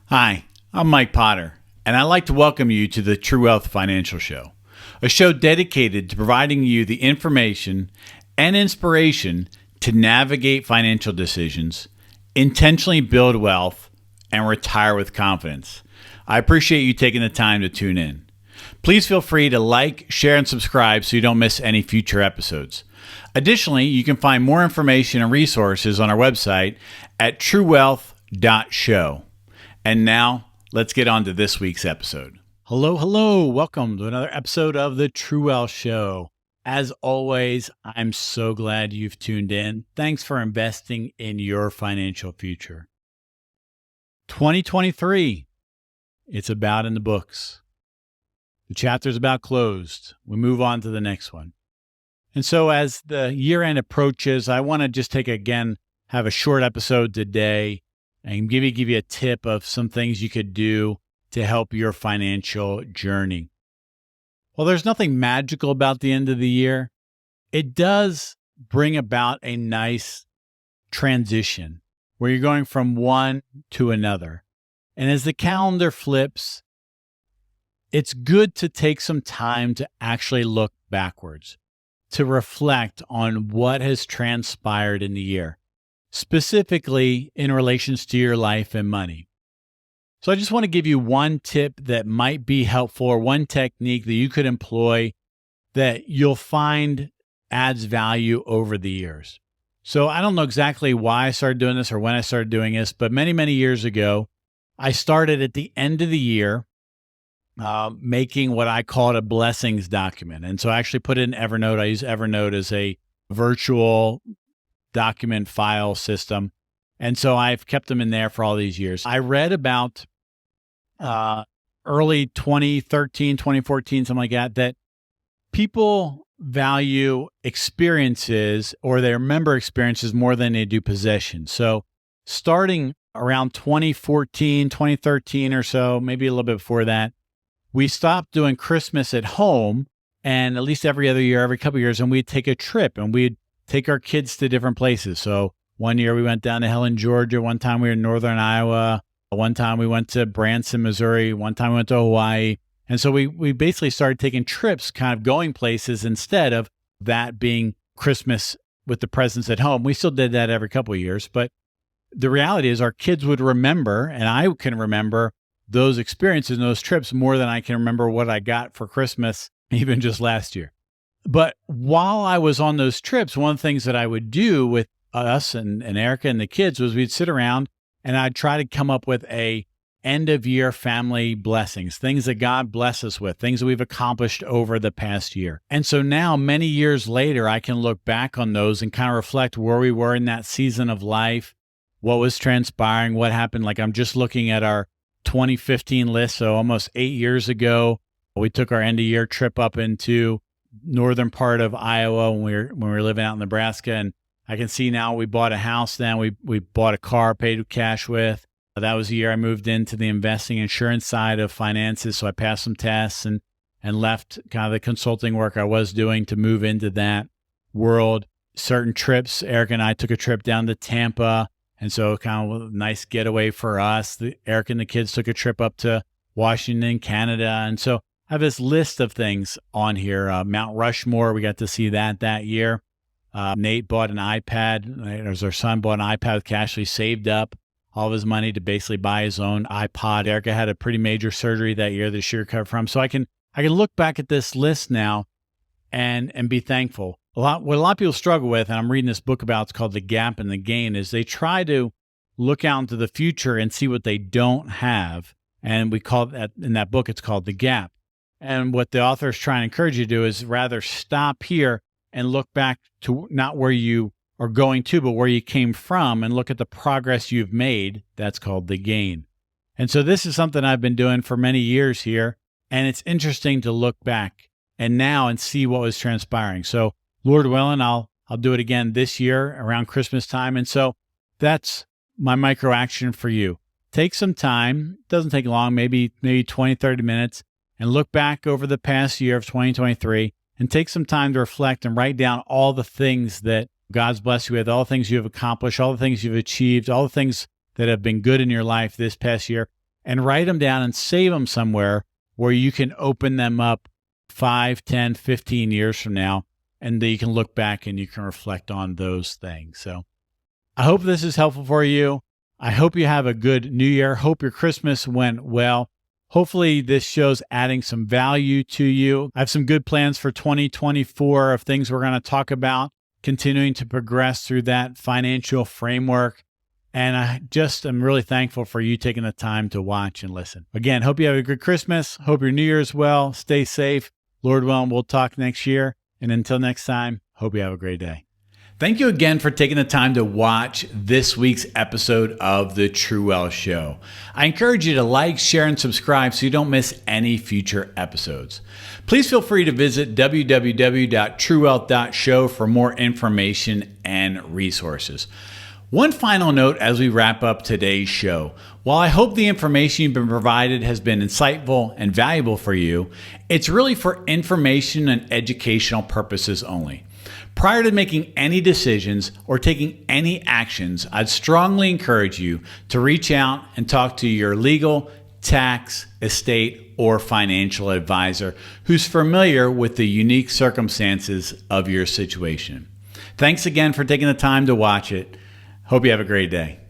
Hi, I'm Mike Potter, and I'd like to welcome you to the True Wealth Financial Show, a show dedicated to providing you the information and inspiration to navigate financial decisions, intentionally build wealth, and retire with confidence. I appreciate you taking the time to tune in. Please feel free to like, share, and subscribe so you don't miss any future episodes. Additionally, you can find more information and resources on our website at truewealth.show. And now, let's get on to this week's episode. Hello. Welcome to another episode of the True Wealth Show. As always, I'm so glad you've tuned in. Thanks for investing in your financial future. 2023, it's about in the books. The chapter's about closed. We move on to the next one. And so as the year end approaches, I want to just have a short episode today and give you a tip of some things you could do to help your financial journey. Well, there's nothing magical about the end of the year. It does bring about a nice transition where you're going from one to another. And as the calendar flips, it's good to take some time to actually look backwards, to reflect on what has transpired in the year, specifically in relations to your life and money. So I just want to give you one tip that might be helpful, or one technique that you could employ that you'll find adds value over the years. So I don't know exactly why I started doing this or when I started doing this, but many years ago, I started at the end of the year making what I called a blessings document. And so I actually put it in Evernote. I use Evernote as a virtual document file system. And so I've kept them in there for all these years. I read about early 2013, 2014, something like that people value experiences, or they remember experiences more than they do possessions. So starting around 2014, 2013 or so, maybe a little bit before that, we stopped doing Christmas at home, and at least every other year, every couple of years, and we'd take a trip and we'd take our kids to different places. So one year we went down to Helen, Georgia. One time we were in northern Iowa. One time we went to Branson, Missouri. One time we went to Hawaii. And so we basically started taking trips, kind of going places instead of that being Christmas with the presents at home. We still did that every couple of years. But the reality is our kids would remember, and I can remember those experiences and those trips more than I can remember what I got for Christmas, even just last year. But while I was on those trips, one of the things that I would do with us and Erica and the kids was we'd sit around and I'd try to come up with a end of year family blessings, things that God bless us with, things that we've accomplished over the past year. And so now, many years later, I can look back on those and kind of reflect where we were in that season of life, what was transpiring, what happened. Like I'm just looking at our 2015 list. So almost 8 years ago, we took our end of year trip up into northern part of Iowa when we were living out in Nebraska. And I can see now we bought a house then. We bought a car, paid cash with. That was the year I moved into the investing insurance side of finances. So I passed some tests and left kind of the consulting work I was doing to move into that world. Certain trips, Eric and I took a trip down to Tampa. And so kind of a nice getaway for us. Eric and the kids took a trip up to Washington, Canada. And so I have this list of things on here. Mount Rushmore, we got to see that year. Nate bought an iPad. Our son bought an iPad with cash. He saved up all of his money to basically buy his own iPod. Erica had a pretty major surgery that year that she recovered from. So I can look back at this list now and be thankful. What a lot of people struggle with, and I'm reading this book about, it's called The Gap and the Gain, is they try to look out into the future and see what they don't have. And we call that, in that book, it's called The Gap. And what the author is trying to encourage you to do is rather stop here and look back to not where you are going to, but where you came from, and look at the progress you've made. That's called the gain. And so this is something I've been doing for many years here. And it's interesting to look back and see what was transpiring. So Lord willing, I'll do it again this year around Christmas time. And so that's my micro action for you. Take some time. It doesn't take long, maybe 20, 30 minutes, and look back over the past year of 2023 and take some time to reflect and write down all the things that God's blessed you with, all the things you have accomplished, all the things you've achieved, all the things that have been good in your life this past year. and write them down and save them somewhere where you can open them up 5, 10, 15 years from now, and then you can look back and you can reflect on those things. So I hope this is helpful for you. I hope you have a good new year. Hope your Christmas went well. Hopefully this show's adding some value to you. I have some good plans for 2024 of things we're going to talk about, continuing to progress through that financial framework. And I just am really thankful for you taking the time to watch and listen. Again, hope you have a good Christmas. Hope your New Year's well. Stay safe. Lord willing, we'll talk next year. And until next time, hope you have a great day. Thank you again for taking the time to watch this week's episode of The True Wealth Show. I encourage you to like, share, and subscribe so you don't miss any future episodes. Please feel free to visit www.truewealth.show for more information and resources. One final note as we wrap up today's show. While I hope the information you've been provided has been insightful and valuable for you, it's really for information and educational purposes only. Prior to making any decisions or taking any actions, I'd strongly encourage you to reach out and talk to your legal, tax, estate, or financial advisor who's familiar with the unique circumstances of your situation. Thanks again for taking the time to watch it. Hope you have a great day.